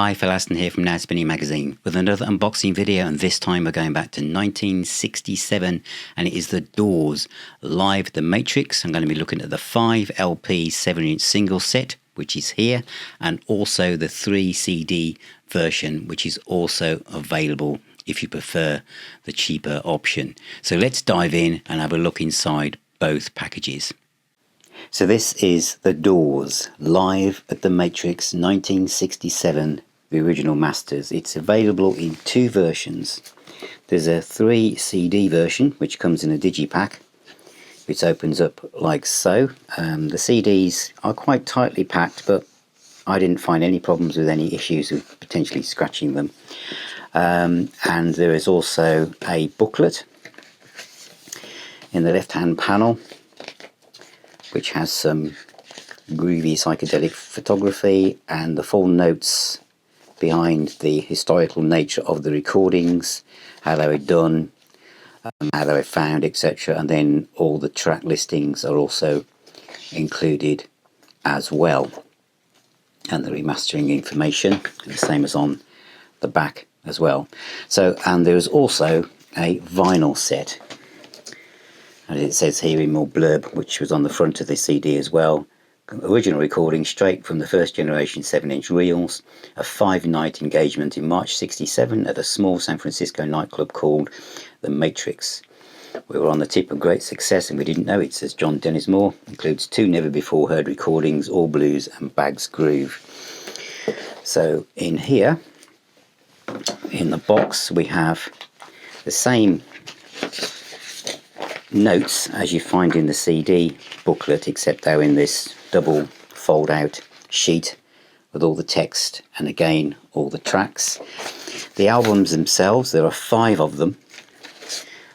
Hi, Phil Aston here from Now Spinning Magazine with another unboxing video, and this time we're going back to 1967 and it is the Doors Live at the Matrix. I'm going to be looking at the 5 LP 7-inch single set, which is here, and also the 3 CD version, which is also available if you prefer the cheaper option. So let's dive in and have a look inside both packages. So this is the Doors Live at the Matrix 1967, the original masters. It's available in 2 versions. There's a 3 CD version which comes in a digipack, which opens up like so. The CDs are quite tightly packed, but I didn't find any problems with any issues with potentially scratching them. And there is also a booklet in the left hand panel which has some groovy psychedelic photography and the full notes behind the historical nature of the recordings, how they were done, how they were found, etc. And then all the track listings are also included as well, and the remastering information, the same as on the back as well. So, and there is also a vinyl set, and it says here in more blurb, which was on the front of the CD as well. Original recording straight from the first generation 7-inch reels, a 5-night engagement in March '67 at a small San Francisco nightclub called the Matrix. We were on the tip of great success and we didn't know it, says John Dennis Moore. Includes 2 never before heard recordings, All Blues and Bags Groove. So in here, in the box, we have the same notes as you find in the CD booklet, except they're in this double fold out sheet with all the text and again all the tracks. The albums themselves, there are 5 of them.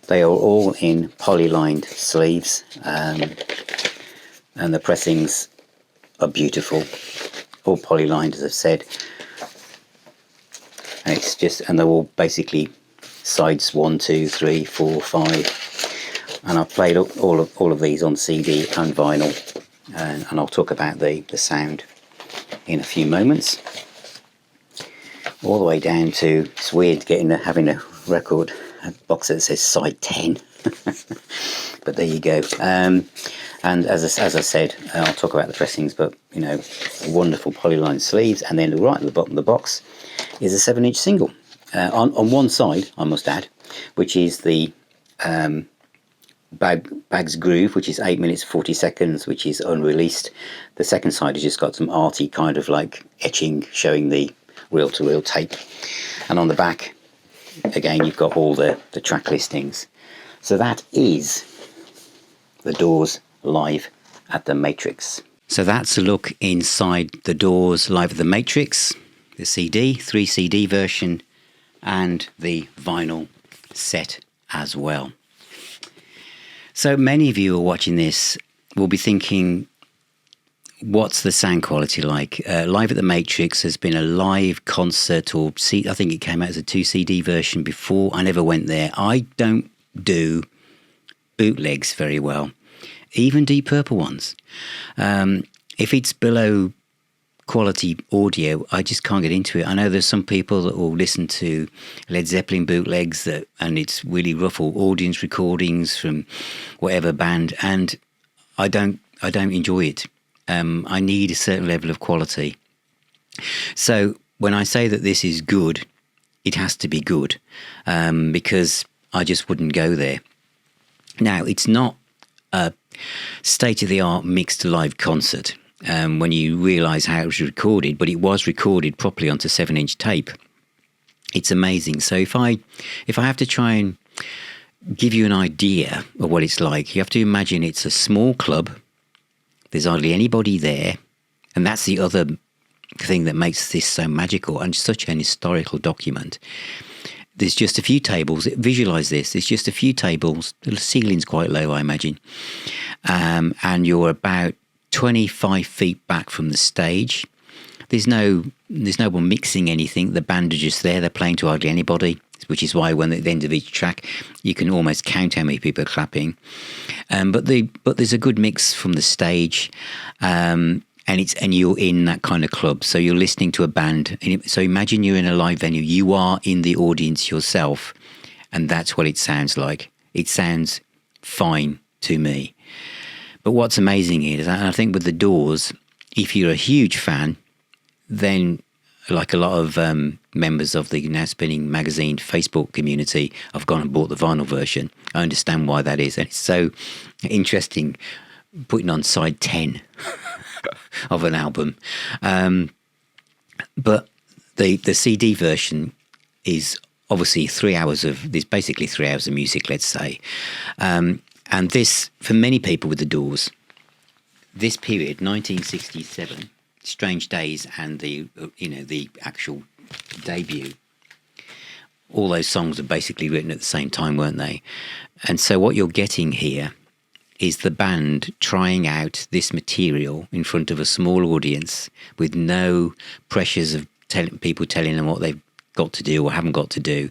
They are all in poly-lined sleeves, and the pressings are beautiful, all poly-lined as I've said. And it's just, and they're all basically sides 1, 2, 3, 4, 5. And I've played all of these on CD and vinyl, and I'll talk about the sound in a few moments. All the way down to, it's weird having a record box that says side 10, but there you go. And as I said, I'll talk about the pressings, but you know, wonderful polyline sleeves, and then right at the bottom of the box is a 7-inch single. On one side, I must add, which is the Bags Groove, which is 8 minutes 40 seconds, which is unreleased. The second side has just got some arty kind of like etching showing the reel-to-reel tape, and on the back again you've got all the track listings. So that is the Doors Live at the Matrix. So that's a look inside the Doors Live at the Matrix, the CD, 3 CD version, and the vinyl set as well. So many of you who are watching this will be thinking, what's the sound quality like? Live at the Matrix has been a live concert, or I think it came out as a 2 CD version before. I never went there. I don't do bootlegs very well, even Deep Purple ones. If it's below quality audio, I just can't get into it. I know there's some people that will listen to Led Zeppelin bootlegs and it's really rough, or audience recordings from whatever band, and I don't enjoy it. I need a certain level of quality. So when I say that this is good, it has to be good, because I just wouldn't go there. Now, it's not a state-of-the-art mixed live concert, when you realise how it was recorded, but it was recorded properly onto 7-inch tape. It's amazing. So if I have to try and give you an idea of what it's like, you have to imagine it's a small club. There's hardly anybody there, and that's the other thing that makes this so magical and such an historical document. There's just a few tables. Visualise this. There's just a few tables. The ceiling's quite low, I imagine, and you're about 25 feet back from the stage. There's no one mixing anything. The band are just there. They're playing to hardly anybody, which is why when at the end of each track you can almost count how many people are clapping. But there's a good mix from the stage, and and you're in that kind of club, so you're listening to a band. So imagine you're in a live venue. You are in the audience yourself, and that's what it sounds like. It sounds fine to me. But what's amazing is, and I think with the Doors, if you're a huge fan, then like a lot of members of the Now Spinning magazine Facebook community, I've gone and bought the vinyl version. I understand why that is, and it's so interesting putting on side 10 of an album. But the CD version is obviously 3 hours of, there's basically 3 hours of music, let's say. And this, for many people with the Doors, this period, 1967, Strange Days, and the actual debut, all those songs were basically written at the same time, weren't they? And so what you're getting here is the band trying out this material in front of a small audience with no pressures of people telling them what they've got to do or haven't got to do,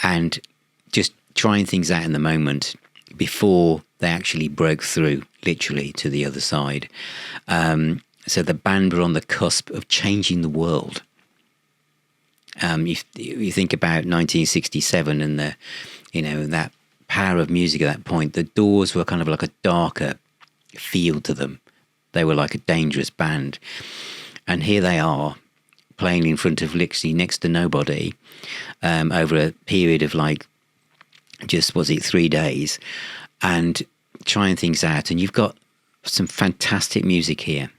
and just trying things out in the moment before they actually broke through, literally, to the other side. So the band were on the cusp of changing the world. If you think about 1967 and that power of music at that point, the Doors were kind of like a darker feel to them. They were like a dangerous band. And here they are, playing in front of literally next to nobody over a period of like, just, was it 3 days, and trying things out. And you've got some fantastic music here.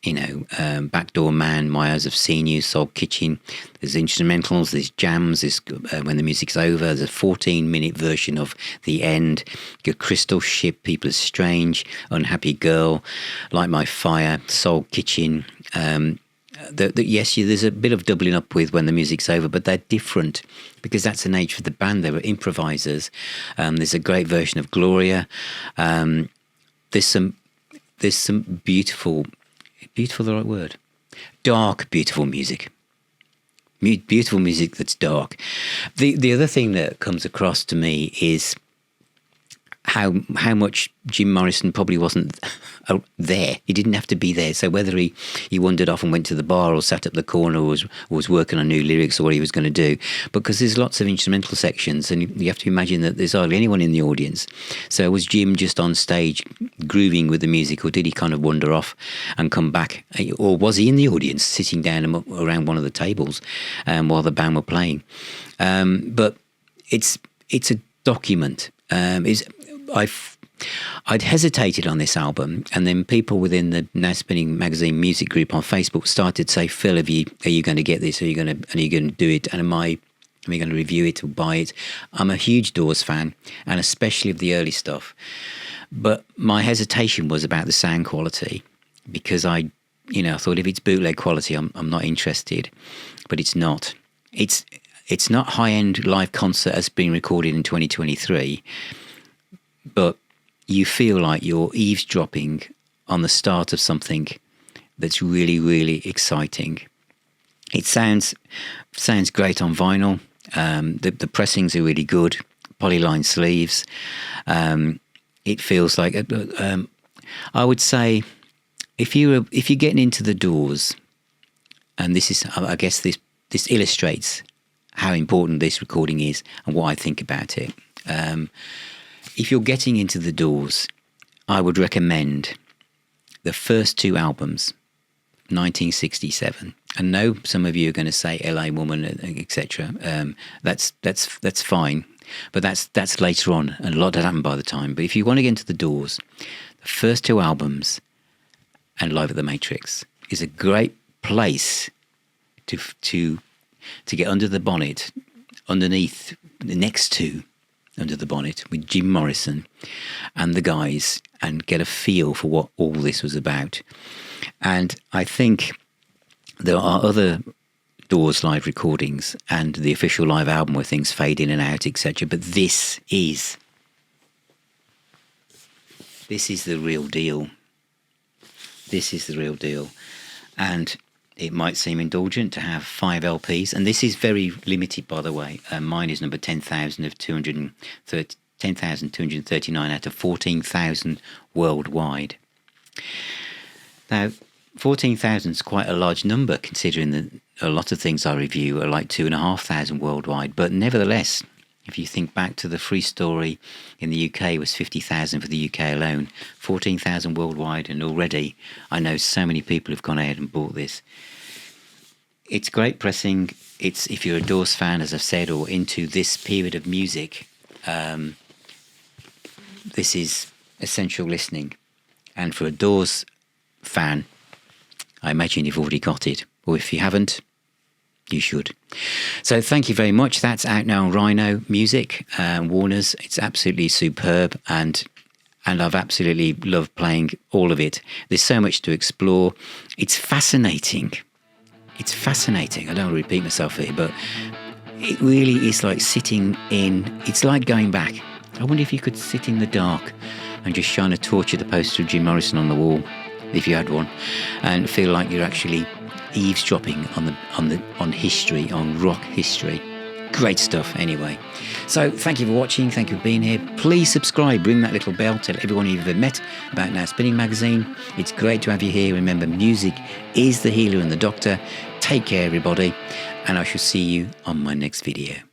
Backdoor Man, My Eyes Have Seen You, Soul Kitchen. There's instrumentals, there's jams, there's When the Music's Over. There's a 14-minute version of The End. Your Crystal Ship, People Are Strange, Unhappy Girl, Light My Fire, Soul Kitchen. Yes, there's a bit of doubling up with When the Music's Over, but they're different because that's the nature of the band. They were improvisers. There's a great version of Gloria. There's some beautiful, the right word? Dark, beautiful music. Beautiful music that's dark. The other thing that comes across to me is how much Jim Morrison probably wasn't there. He didn't have to be there. So whether he wandered off and went to the bar or sat up the corner or was working on new lyrics or what he was going to do, because there's lots of instrumental sections and you have to imagine that there's hardly anyone in the audience. So was Jim just on stage grooving with the music, or did he kind of wander off and come back? Or was he in the audience sitting down around one of the tables while the band were playing? But it's a document. I'd hesitated on this album, and then people within the Now Spinning magazine music group on Facebook started to say, "Phil, are you going to get this? Are you going to do it? And am I going to review it or buy it?" I'm a huge Doors fan, and especially of the early stuff. But my hesitation was about the sound quality, because I thought if it's bootleg quality, I'm not interested. But it's not. It's not high-end live concert as being recorded in 2023, but you feel like you're eavesdropping on the start of something that's really, really exciting. It sounds great on vinyl. The pressings are really good, polyline sleeves. It feels like I would say if you're getting into the Doors, and this is, I guess this illustrates how important this recording is and what I think about it. If you're getting into the Doors, I would recommend the first two albums, 1967. I know some of you are going to say LA Woman, etc. That's fine, but that's later on, and a lot had happened by the time. But if you want to get into the Doors, the first two albums and Live at the Matrix is a great place to get under the bonnet, underneath, next to, under the bonnet with Jim Morrison and the guys, and get a feel for what all this was about. And I think there are other Doors live recordings and the official live album where things fade in and out, etc. But this is the real deal. This is the real deal. And it might seem indulgent to have 5 LPs, and this is very limited, by the way. Mine is number 10,239 out of 14,000 worldwide. Now, 14,000 is quite a large number, considering that a lot of things I review are like 2,500 worldwide. But nevertheless, if you think back to the Free Story in the UK was 50,000 for the UK alone, 14,000 worldwide, and already I know so many people have gone ahead and bought this. It's great pressing. It's, if you're a Doors fan, as I've said, or into this period of music, this is essential listening. And for a Doors fan, I imagine you've already got it. Or if you haven't, you should. So thank you very much. That's out now on Rhino Music, Warner's. It's absolutely superb, and I've absolutely loved playing all of it. There's so much to explore. It's fascinating. It's fascinating. I don't want to repeat myself here, but it really is like sitting in... It's like going back. I wonder if you could sit in the dark and just shine a torch at the poster of Jim Morrison on the wall, if you had one, and feel like you're actually eavesdropping on history, on rock history. Great stuff anyway. So thank you for watching, thank you for being here. Please subscribe, ring that little bell, tell everyone you've ever met about Now Spinning Magazine. It's great to have you here. Remember, music is the healer and the doctor. Take care, everybody, and I shall see you on my next video.